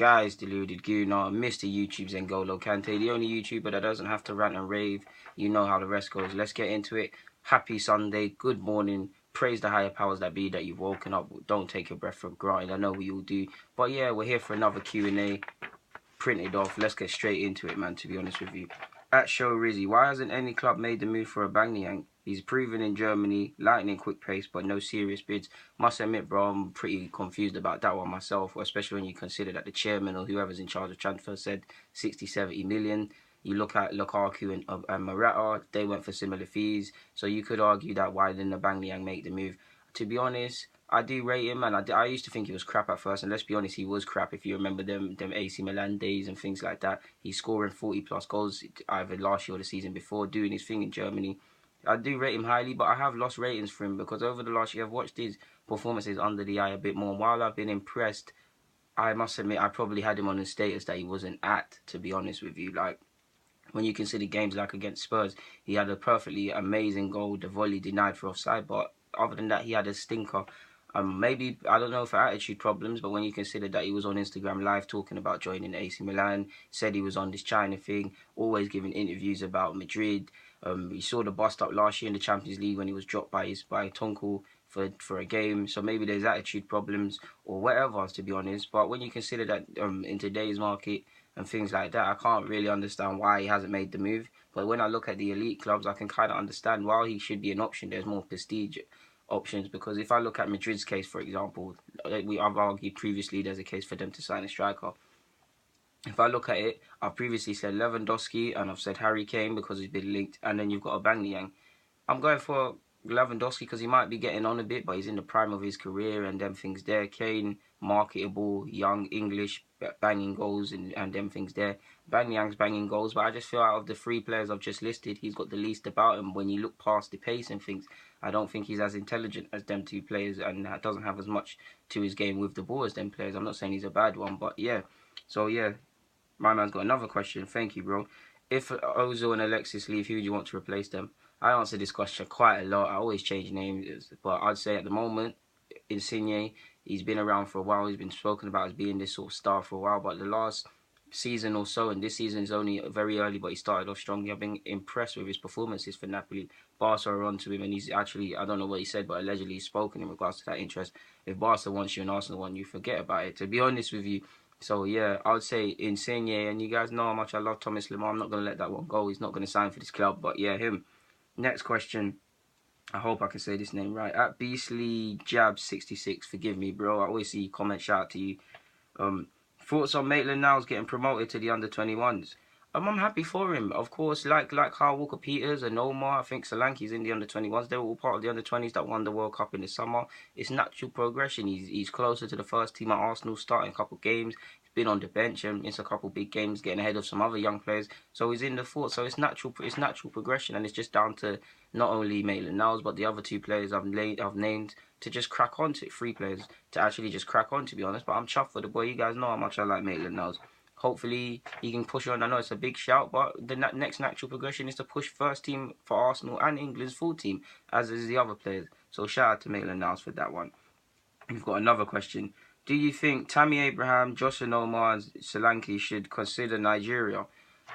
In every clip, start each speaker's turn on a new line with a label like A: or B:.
A: Guys, Deluded Gooner, Mr. YouTube's N'Golo Kante, the only YouTuber that doesn't have to rant and rave. You know how the rest goes. Let's get into it. Happy Sunday, good morning. Praise the higher powers that be that you've woken up. Don't take your breath for granted. I know we all do. But yeah, we're here for another Q&A. Printed off. Let's get straight into it, man, to be honest with you. At Show Rizzy, why hasn't any club made the move for Aubameyang? He's proven in Germany, lightning quick pace, but no serious bids. Must admit, bro, I'm pretty confused about that one myself, especially when you consider that the chairman or whoever's in charge of transfer said 60, 70 million. You look at Lukaku and Morata, they went for similar fees. So you could argue that why didn't Aubameyang make the move? To be honest, I do rate him, and I used to think he was crap at first, and let's be honest, he was crap if you remember them AC Milan days and things like that. He's scoring 40+ goals either last year or the season before, doing his thing in Germany. I do rate him highly, but I have lost ratings for him because over the last year I've watched his performances under the eye a bit more. And while I've been impressed, I must admit I probably had him on a status that he wasn't at, to be honest with you. Like, when you consider games like against Spurs, he had a perfectly amazing goal, the volley denied for offside, but other than that, he had a stinker. Maybe, I don't know, for attitude problems, but when you consider that he was on Instagram Live talking about joining AC Milan, said he was on this China thing, always giving interviews about Madrid. We saw the bust up last year in the Champions League when he was dropped by Tonkel for a game. So maybe there's attitude problems or whatever, to be honest. But when you consider that in today's market and things like that, I can't really understand why he hasn't made the move. But when I look at the elite clubs, I can kind of understand why he should be an option. There's more prestige options, because if I look at Madrid's case, for example, I've argued previously there's a case for them to sign a striker. If I look at it, I've previously said Lewandowski and I've said Harry Kane because he's been linked, and then you've got Aubameyang. I'm going for Lewandowski because he might be getting on a bit, but he's in the prime of his career and them things there. Kane, marketable, young, English, banging goals and them things there. Aubameyang's banging goals, but I just feel out of the three players I've just listed, he's got the least about him. When you look past the pace and things, I don't think he's as intelligent as them two players and doesn't have as much to his game with the ball as them players. I'm not saying he's a bad one, but yeah. So yeah, my man's got another question. Thank you, bro. If Ozil and Alexis leave, who do you want to replace them? I answer this question quite a lot. I always change names, but I'd say at the moment, Insigne, he's been around for a while. He's been spoken about as being this sort of star for a while, but the last season or so, and this season's only very early, but he started off strongly. I've been impressed with his performances for Napoli. Barca are on to him, and he's actually, I don't know what he said, but allegedly he's spoken in regards to that interest. If Barca wants you and Arsenal want you, forget about it, to be honest with you. So yeah, I would say Insigne, and you guys know how much I love Thomas Lemar. I'm not going to let that one go. He's not going to sign for this club, but yeah, him. Next question. I hope I can say this name right. At Beastly Jab 66, forgive me, bro. I always see you comment. Shout out to you. Thoughts on Maitland-Niles getting promoted to the under-21s? I'm happy for him. Of course, like Kyle Walker-Peters and Omar, I think Solanke's in the under-21s. They were all part of the under-20s that won the World Cup in the summer. It's natural progression. He's closer to the first team at Arsenal, starting a couple of games. He's been on the bench and missed a couple of big games, getting ahead of some other young players. So he's in the fort. So it's natural progression, and it's just down to not only Maitland-Niles but the other two players I've named to just crack on to three players to actually just crack on, to be honest. But I'm chuffed for the boy. You guys know how much I like Maitland-Niles. Hopefully he can push on. I know it's a big shout, but the next natural progression is to push first team for Arsenal and England's full team, as is the other players. So shout out to Maitland-Niles for that one. We've got another question. Do you think Tammy Abraham, Josh Omar and Solanke should consider Nigeria?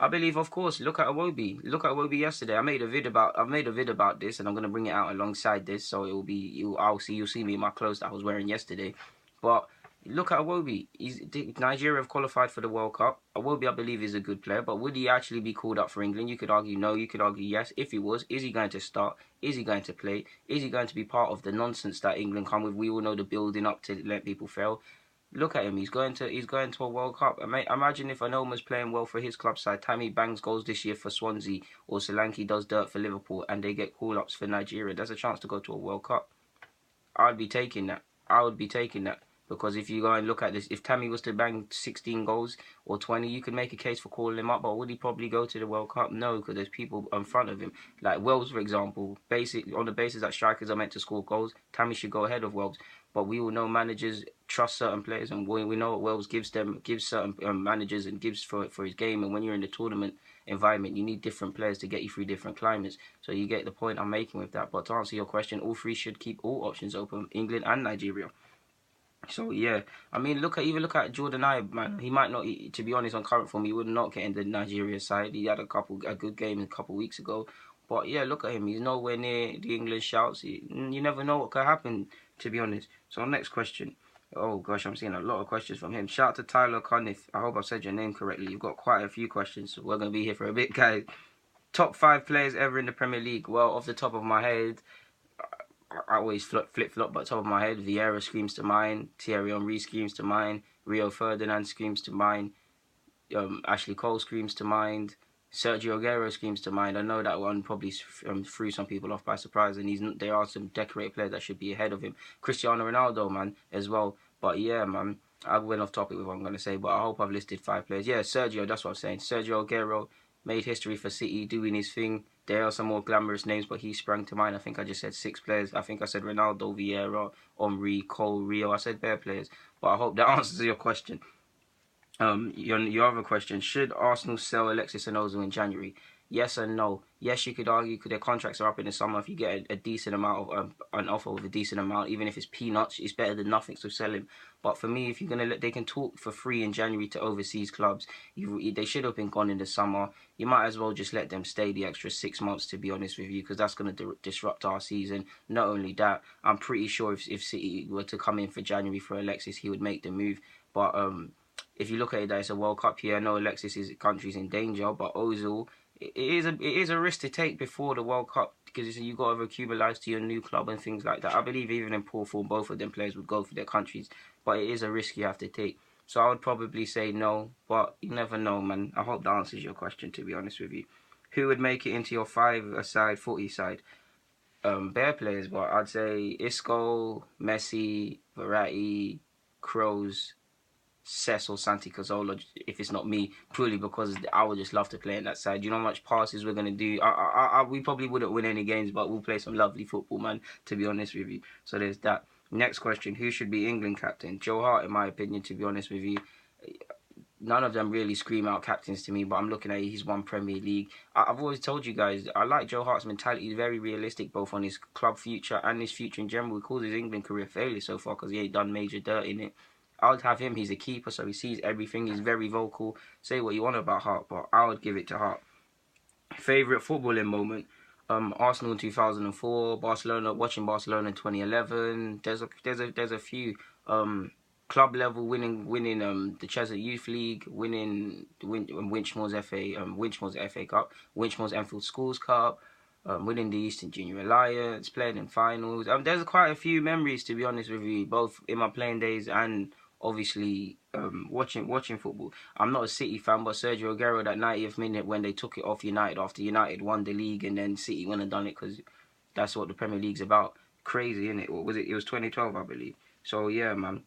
A: I believe, of course. Look at Iwobi. Look at Iwobi yesterday. I've made a vid about this, and I'm gonna bring it out alongside this, so you'll see me in my clothes that I was wearing yesterday. But look at Iwobi. Nigeria have qualified for the World Cup. Iwobi, I believe, is a good player, but would he actually be called up for England? You could argue no. You could argue yes. If he was, is he going to start? Is he going to play? Is he going to be part of the nonsense that England come with? We all know the building up to let people fail. Look at him. He's going to a World Cup. Imagine if Anoma's playing well for his club side. Tammy bangs goals this year for Swansea, or Solanke does dirt for Liverpool, and they get call-ups for Nigeria. There's a chance to go to a World Cup. I'd be taking that. Because if you go and look at this, if Tammy was to bang 16 goals or 20, you could make a case for calling him up. But would he probably go to the World Cup? No, because there's people in front of him. Like Wells, for example, on the basis that strikers are meant to score goals, Tammy should go ahead of Wells. But we all know managers trust certain players, and we know what Wells gives certain managers and gives for his game. And when you're in the tournament environment, you need different players to get you through different climates. So you get the point I'm making with that. But to answer your question, all three should keep all options open, England and Nigeria. So yeah, I mean, look at Jordan Ibe, man. He might not, to be honest, on current form, he would not get in the Nigeria side. He had a good game a couple weeks ago, but yeah, look at him. He's nowhere near the English shouts. You never know what could happen, to be honest. So next question. Oh gosh, I'm seeing a lot of questions from him. Shout out to Tyler Conniff. I hope I said your name correctly. You've got quite a few questions, so we're gonna be here for a bit, guys. Top 5 players ever in the Premier League. Well, off the top of my head, I always flip-flop, but top of my head, Vieira screams to mind, Thierry Henry screams to mind, Rio Ferdinand screams to mind, Ashley Cole screams to mind, Sergio Aguero screams to mind. I know that one probably threw some people off by surprise, and there are some decorated players that should be ahead of him. Cristiano Ronaldo, man, as well. But yeah, man, I went off topic with what I'm going to say, but I hope I've listed 5 players. Yeah, Sergio, that's what I'm saying. Sergio Aguero made history for City, doing his thing. There are some more glamorous names, but he sprang to mind. I think I just said 6 players. I think I said Ronaldo, Vieira, Henry, Cole, Rio. I said bare players, but I hope that answers your question. Your other question: should Arsenal sell Alexis and Ozil in January? Yes and no. Yes, you could argue because their contracts are up in the summer. If you get a decent amount of an offer with a decent amount, even if it's peanuts, it's better than nothing. So sell him. But for me, if you're gonna they can talk for free in January to overseas clubs. They should have been gone in the summer. You might as well just let them stay the extra 6 months. To be honest with you, because that's gonna disrupt our season. Not only that, I'm pretty sure if City were to come in for January for Alexis, he would make the move. But if you look at it, that it's a World Cup year. I know Alexis' country's in danger, but Ozil, it is a risk to take before the World Cup because you got to accumulate to your new club and things like that. I believe even in poor form, both of them players would go for their countries, but it is a risk you have to take. So I would probably say no, but you never know, man. I hope that answers your question, to be honest with you. Who would make it into your 5-a-side, 40-side? Bare players, but I'd say Isco, Messi, Verratti, Kroos, Cess or Santi Cazorla, if it's not me, purely because I would just love to play in that side. You know how much passes we're going to do? We probably wouldn't win any games, but we'll play some lovely football, man, to be honest with you. So there's that. Next question: who should be England captain? Joe Hart, in my opinion, to be honest with you. None of them really scream out captains to me, but I'm looking at it, he's won Premier League. I've always told you guys, I like Joe Hart's mentality. He's very realistic, both on his club future and his future in general. He calls his England career failure so far because he ain't done major dirt in it. I would have him. He's a keeper, so he sees everything. He's very vocal. Say what you want about Hart, but I would give it to Hart. Favorite footballing moment: Arsenal in 2004, watching Barcelona in 2011. There's a few. Club level, winning the Cheshunt Youth League, winning Winchmore's FA Cup, Winchmore's Enfield Schools Cup. Winning the Eastern Junior Alliance, playing in finals. There's quite a few memories, to be honest with you, both in my playing days and obviously watching football. I'm not a City fan, but Sergio Aguero, that 90th minute when they took it off United after United won the league and then City went and done it because that's what the Premier League's about. Crazy, innit? What was it? It was 2012, I believe. So yeah, man.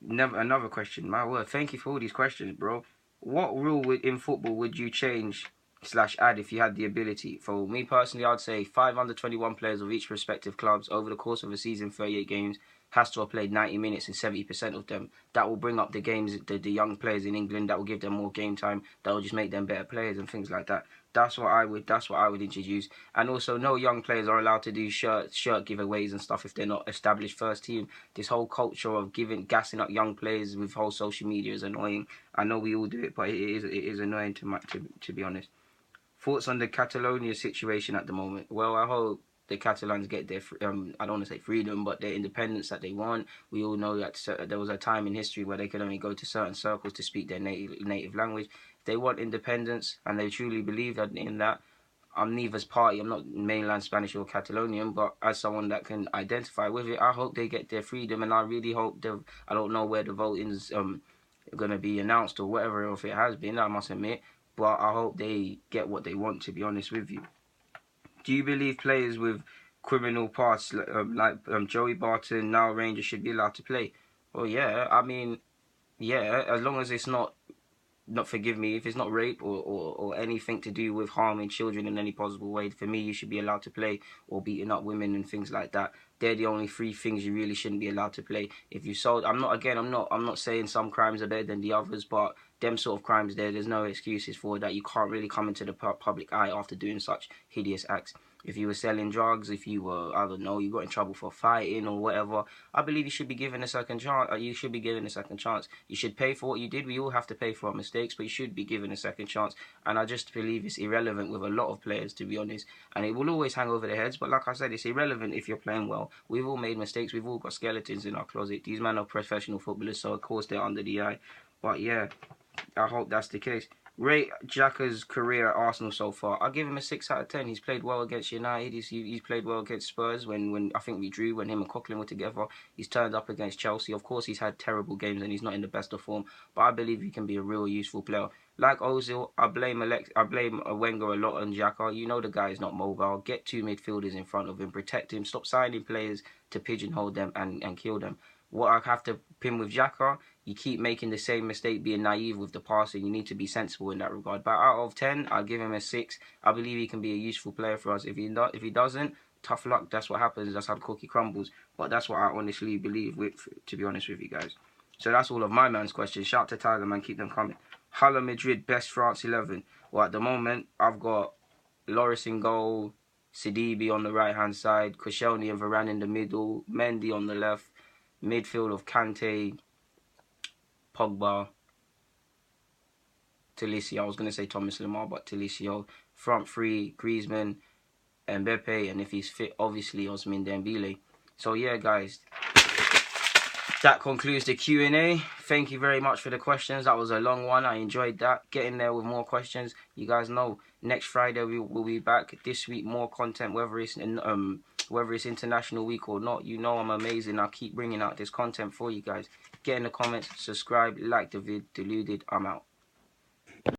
A: Another question. My word, thank you for all these questions, bro. What rule in football would you change / add if you had the ability? For me personally, I'd say 5 under 21 players of each respective clubs over the course of a season, 38 games, has to have played 90 minutes and 70% of them. That will bring up the games, the young players in England. That will give them more game time. That will just make them better players and things like that. That's what I would introduce. And also, no young players are allowed to do shirt giveaways and stuff if they're not established first team. This whole culture of gassing up young players with whole social media is annoying. I know we all do it, but it is annoying to be honest. Thoughts on the Catalonia situation at the moment? Well, I hope the Catalans get their, I don't want to say freedom, but their independence that they want. We all know that there was a time in history where they could only go to certain circles to speak their native language. If they want independence and they truly believe in that, I'm neither's party. I'm not mainland Spanish or Catalonian, but as someone that can identify with it, I hope they get their freedom, and I really hope I don't know where the voting's going to be announced or whatever, or if it has been, I must admit, but I hope they get what they want, to be honest with you. Do you believe players with criminal pasts like Joey Barton, now Rangers, should be allowed to play? Well, yeah, I mean, yeah, as long as it's not forgive me, if it's not rape or anything to do with harming children in any possible way, for me, you should be allowed to play, or beating up women and things like that. They're the only 3 things you really shouldn't be allowed to play. If you sold, I'm not saying some crimes are better than the others, but them sort of crimes there's no excuses for that. You can't really come into the public eye after doing such hideous acts. if you were selling drugs, if you were, I don't know, you got in trouble for fighting or whatever, I believe you should be given a second chance. You should be given a second chance. You should pay for what you did. We all have to pay for our mistakes, but you should be given a second chance. And I just believe it's irrelevant with a lot of players, to be honest. And it will always hang over their heads. But like I said, it's irrelevant if you're playing well. We've all made mistakes. We've all got skeletons in our closet. These men are professional footballers, so of course they're under the eye. But yeah, I hope that's the case. Rate Xhaka's career at Arsenal so far. I'll give him a 6 out of 10. He's played well against United. He's played well against Spurs when I think we drew when him and Coquelin were together. He's turned up against Chelsea. Of course, he's had terrible games and he's not in the best of form. But I believe he can be a real useful player. Like Ozil, I blame Wenger a lot on Xhaka. You know the guy is not mobile. Get 2 midfielders in front of him. Protect him. Stop signing players to pigeonhole them and kill them. What I have to pin with Xhaka, you keep making the same mistake, being naive with the passing. You need to be sensible in that regard. But out of 10, I'll give him a 6. I believe he can be a useful player for us. If he doesn't, tough luck. That's what happens. That's how the cookie crumbles. But that's what I honestly believe, to be honest with you guys. So that's all of my man's questions. Shout out to Tiger, man. Keep them coming. Hala Madrid, best France 11. Well, at the moment, I've got Loris in goal, Sidibe on the right-hand side, Koscielny and Varane in the middle, Mendy on the left, midfield of Kante, Pogba, Talisio. I was going to say Thomas Lemar, but Talisio. Front three, Griezmann, Mbappe, and if he's fit, obviously Ousmane Dembele. So yeah, guys, that concludes the Q&A. Thank you very much for the questions. That was a long one. I enjoyed that. Getting there with more questions. You guys know next Friday we'll be back. This week more content, whether it's International Week or not. You know I'm amazing. I'll keep bringing out this content for you guys. Get in the comments, subscribe, like the vid. Deluded. I'm out.